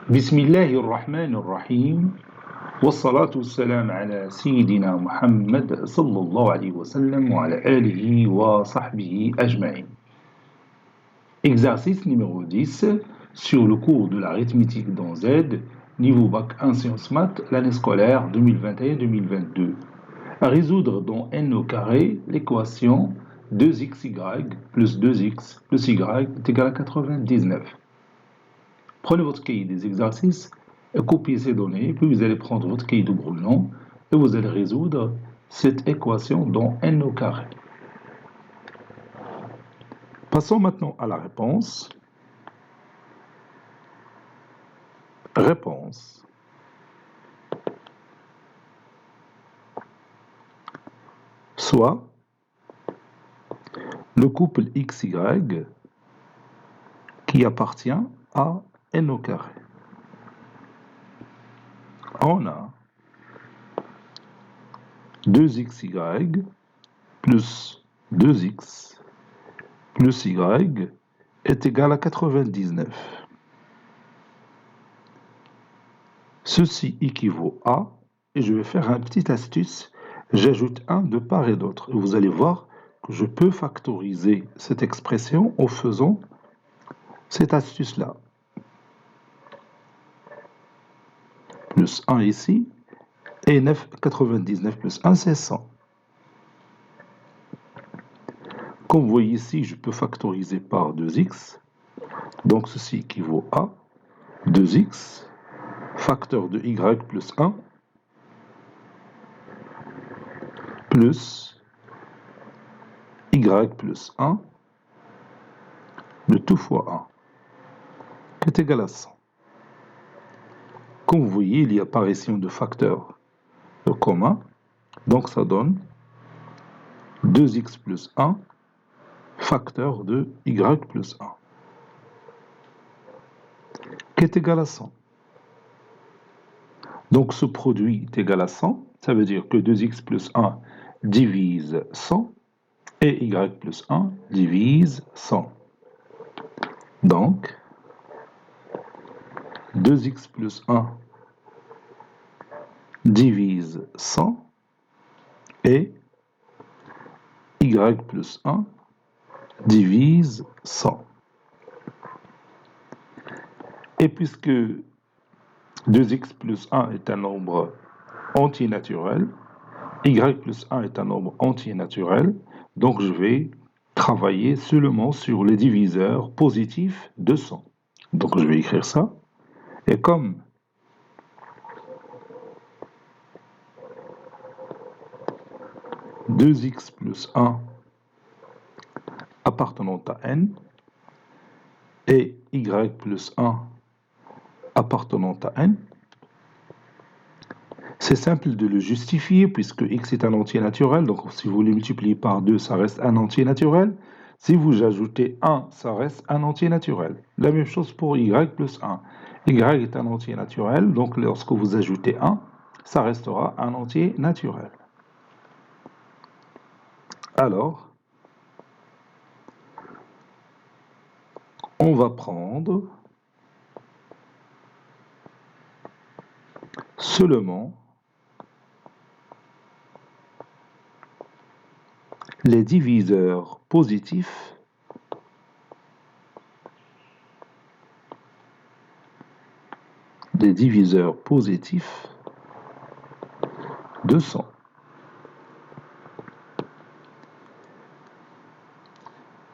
بسم الله الرحمن الرحيم والصلاة والسلام على سيدنا محمد صلى الله عليه وسلم وعلى آله وصحبه أجمعين. Exercice numéro 10 sur le cours de l'arithmétique dans Z, niveau bac 1 sciences maths, l'année scolaire 2021-2022. À résoudre dans n au carré l'équation 2xy plus 2x plus y est égal à 99. Prenez votre cahier des exercices et copiez ces données, puis vous allez prendre votre cahier de Brouillon et vous allez résoudre cette équation dans n au carré. Passons maintenant à la réponse. Réponse. Soit le couple XY qui appartient à n au carré. On a 2xy plus 2x plus y est égal à 99. Ceci équivaut à, et je vais faire une petite astuce, j'ajoute 1 de part et d'autre. Vous allez voir que je peux factoriser cette expression en faisant cette astuce-là. Plus 1 ici, et 99 plus 1, c'est 100. Comme vous voyez ici, je peux factoriser par 2x. Donc ceci équivaut à 2x, facteur de y plus 1, plus y plus 1, le tout fois 1, qui est égal à 100. Comme vous voyez, il y a apparition de facteurs communs, donc ça donne 2x plus 1, facteur de y plus 1, qui est égal à 100. Donc ce produit est égal à 100, ça veut dire que 2x plus 1 divise 100, et y plus 1 divise 100. Donc, 2x plus 1 divise 100, et y plus 1 divise 100. Et puisque 2x plus 1 est un nombre entier naturel, y plus 1 est un nombre entier naturel, donc je vais travailler seulement sur les diviseurs positifs de 100. Donc je vais écrire ça, et comme 2x plus 1 appartenant à n, et y plus 1 appartenant à n, c'est simple de le justifier puisque x est un entier naturel, donc si vous le multipliez par 2, ça reste un entier naturel. Si vous ajoutez 1, ça reste un entier naturel. La même chose pour y plus 1. Y est un entier naturel, donc lorsque vous ajoutez 1, ça restera un entier naturel. Alors, on va prendre seulement les diviseurs positifs de 100.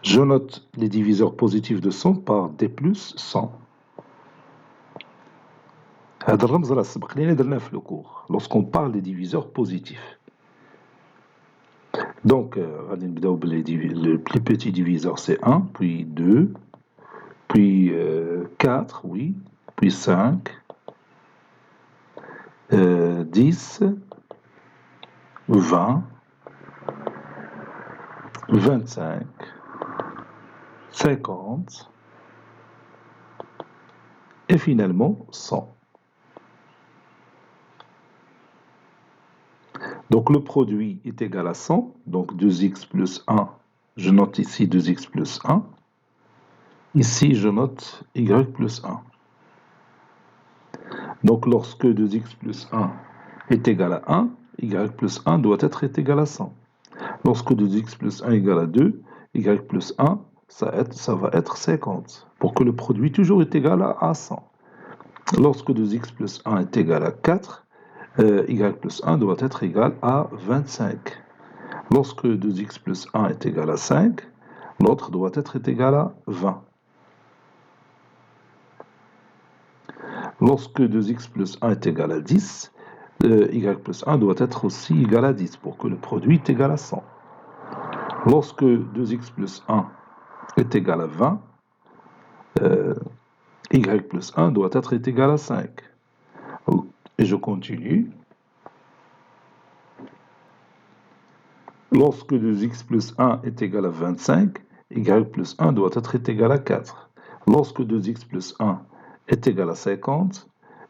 Je note les diviseurs positifs de 100 par D plus 100. هذا الرمز راه سبق لينا درناه في le cours lorsqu'on parle des diviseurs positifs. Donc, le plus petit diviseur c'est 1, puis 2, puis 4, oui, puis 5, 10, 20, 25, 50, et finalement 100. Donc le produit est égal à 100, donc 2x plus 1, je note ici 2x plus 1, ici je note y plus 1. Donc, lorsque 2x plus 1 est égal à 1, y plus 1 doit être égal à 100. Lorsque 2x plus 1 est égal à 2, y plus 1, ça va être 50. Pour que le produit toujours est égal à 100. Lorsque 2x plus 1 est égal à 4, y plus 1 doit être égal à 25. Lorsque 2x plus 1 est égal à 5, l'autre doit être égal à 20. Lorsque 2x plus 1 est égal à 10, y plus 1 doit être aussi égal à 10 pour que le produit est égal à 100. Lorsque 2x plus 1 est égal à 20, y plus 1 doit être égal à 5. Et je continue. Lorsque 2x plus 1 est égal à 25, y plus 1 doit être égal à 4. Lorsque 2x plus 1 est égal à 50,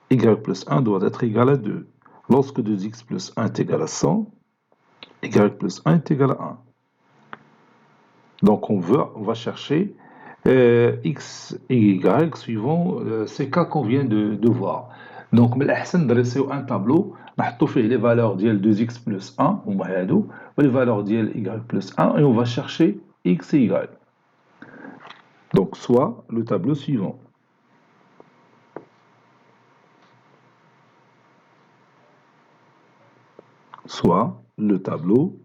y plus 1 doit être égal à 2. Lorsque 2x plus 1 est égal à 100, y plus 1 est égal à 1. Donc on va chercher x et y suivant ces cas qu'on vient de voir. Donc, من الأحسن ندرسيو un tableau نحطو فيه les valeurs ديال 2x plus 1 هما هادو و les valeurs ديال y plus 1 et on va chercher x et y. Donc, soit le tableau suivant. Soit le tableau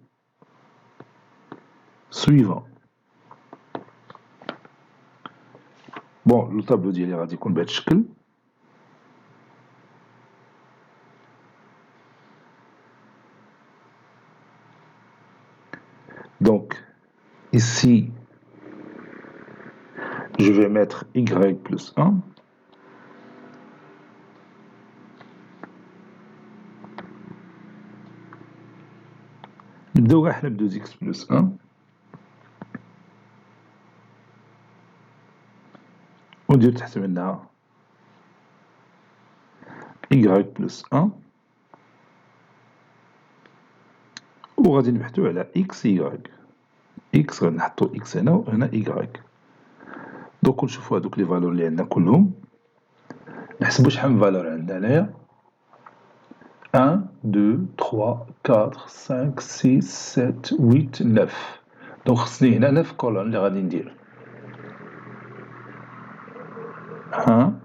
suivant. Bon, le tableau ديالي غادي يكون بهذا الشكل. Donc, ici, je vais mettre y plus 1. نبداو احنا ب 2x plus 1. وندير تحت منها y plus 1. وغادي نبحثو على x y. x غادي نحطو x هنا وهنا y. دوك نشوفو هادوك لي فالور اللي عندنا كلهم. نحسبو شحال من فالور عندنا هنايا. 1, 2, 3, 4, 5, 6, 7, 8, 9. دونك خصني هنا 9 كولون اللي غادي ندير. 1,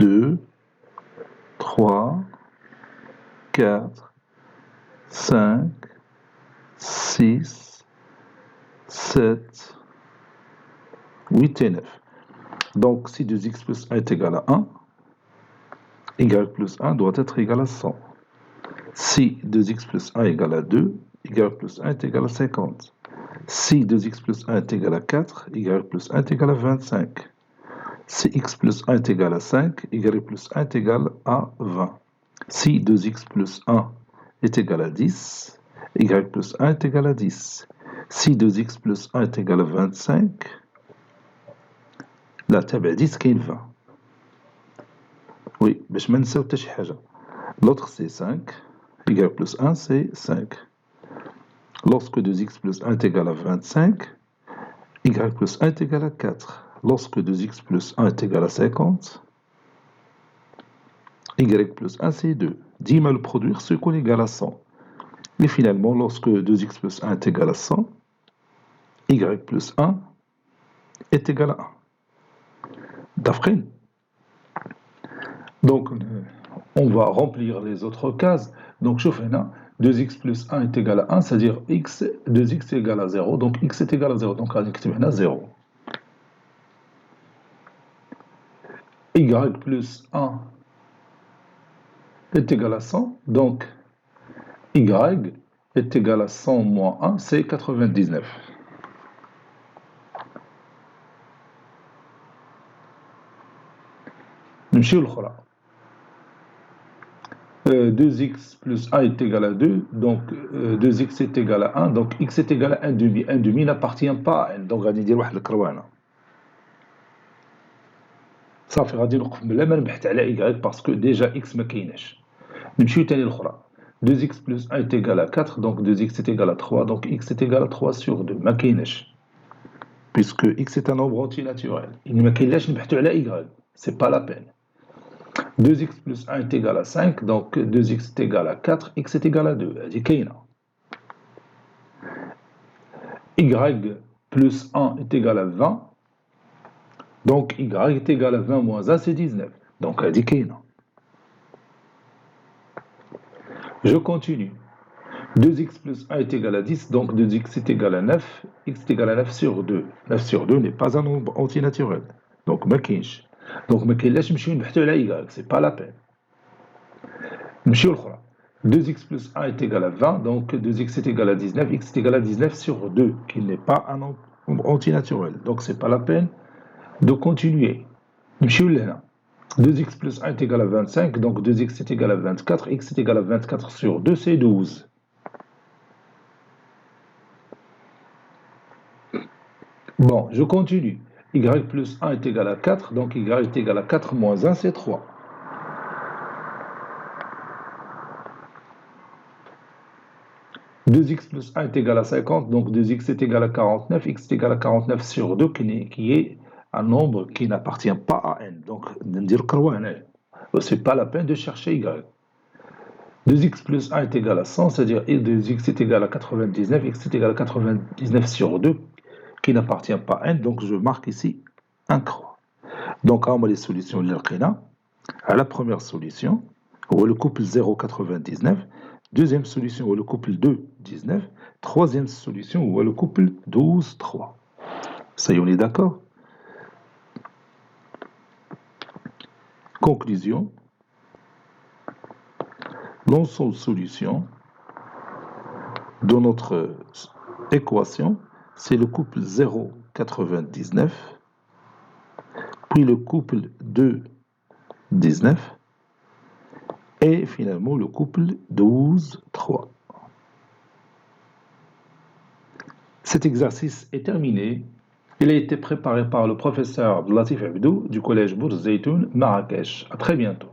2, 3, 4, 5, 6, 7, 8 et 9. Donc, si 2x plus 1 est égal à 1, y plus 1 doit être égal à 100. Si 2x plus 1 est égal à 2, y plus 1 est égal à 50. Si 2x plus 1 est égal à 4, y plus 1 est égal à 25. Si x plus 1 est égal à 5, y plus 1 est égal à 20. Si 2x plus 1 est égal à 10, y plus 1 est égal à 10. Si 2x plus 1 est égal à 25, لا تابع 10 كاين 20. Oui, باش ما نساو حتى شي حاجة. L'autre c'est 5, y plus 1 c'est 5. Lorsque 2x plus 1 est égal à 25, y plus 1 est égal à 4. Lorsque 2x plus 1 est égal à 50, y plus 1 c'est 2. ديما le produire ce qu'on est égal à 100. Et finalement, lorsque 2x plus 1 est égal à 100, y plus 1 est égal à 1. D'après. Donc, on va remplir les autres cases. Donc, je fais là, 2x plus 1 est égal à 1, c'est-à-dire 2x est égal à 0. Donc, x est égal à 0. Donc, on va écrire là 0. Y plus 1 est égal à 100. Donc, y est égal à 100 moins 1, c'est 99. نمشيو للأخرى. 2x plus 1 est égal à 2, donc 2x est égal à 1, donc x est égal à 1 demi. 1 demi n'appartient pas à n, donc غادي ندير واحد الكروانة. صافي غادي نوقف بلا ما نبحث على y باسكو ديجا x ما كايناش. نمشيو تاني للأخرى. 2x plus 1 est égal à 4, donc 2x est égal à 3, donc x est égal à 3 sur 2, ما كايناش. Puisque x est un nombre entier naturel. Il ما كاينلاش نبحثو على y, c'est pas la peine. 2x plus 1 est égal à 5, donc 2x est égal à 4, x est égal à 2. هذه كاينة. y plus 1 est égal à 20, donc y est égal à 20 moins 1, c'est 19. Donc هذه كاينة. Je continue. 2x plus 1 est égal à 10, donc 2x est égal à 9, x est égal à 9 sur 2. 9 sur 2 n'est pas un nombre antinaturel. Donc ما كاينش. Donc ما كاين لاش نمشيو نبحثوا على y, c'est pas la peine. نمشيو الأخرى. 2x plus 1 est égal à 20, donc 2x est égal à 19, x est égal à 19 sur 2, qui n'est pas un nombre antinaturel. Donc c'est pas la peine de continuer. نمشيو لهنا. 2x plus 1 est égal à 25, donc 2x est égal à 24, x est égal à 24 sur 2, c'est 12. Bon, je continue. Y plus 1 est égal à 4, donc y est égal à 4 moins 1, c'est 3. « 2x plus 1 est égal à 50, donc 2x est égal à 49, x est égal à 49 sur 2, qui est un nombre qui n'appartient pas à n. Donc, ce n'est pas la peine de chercher y. 2x plus 1 est égal à 100, c'est-à-dire 2x est égal à 99, x est égal à 99 sur 2, qui n'appartient pas à n, donc je marque ici un croix. Donc, on a les solutions de à la première solution, où le couple 0,99, deuxième solution, où le couple 2, 19, troisième solution, où le couple 12, 3. Ça y est, on est d'accord? Conclusion. L'ensemble solution de notre équation, c'est le couple 0,99, puis le couple 2, 19, et finalement le couple 12, 3. Cet exercice est terminé. Il a été préparé par le professeur Abdelatif Abdou du collège Bourz Zeytoun, Marrakech. À très bientôt.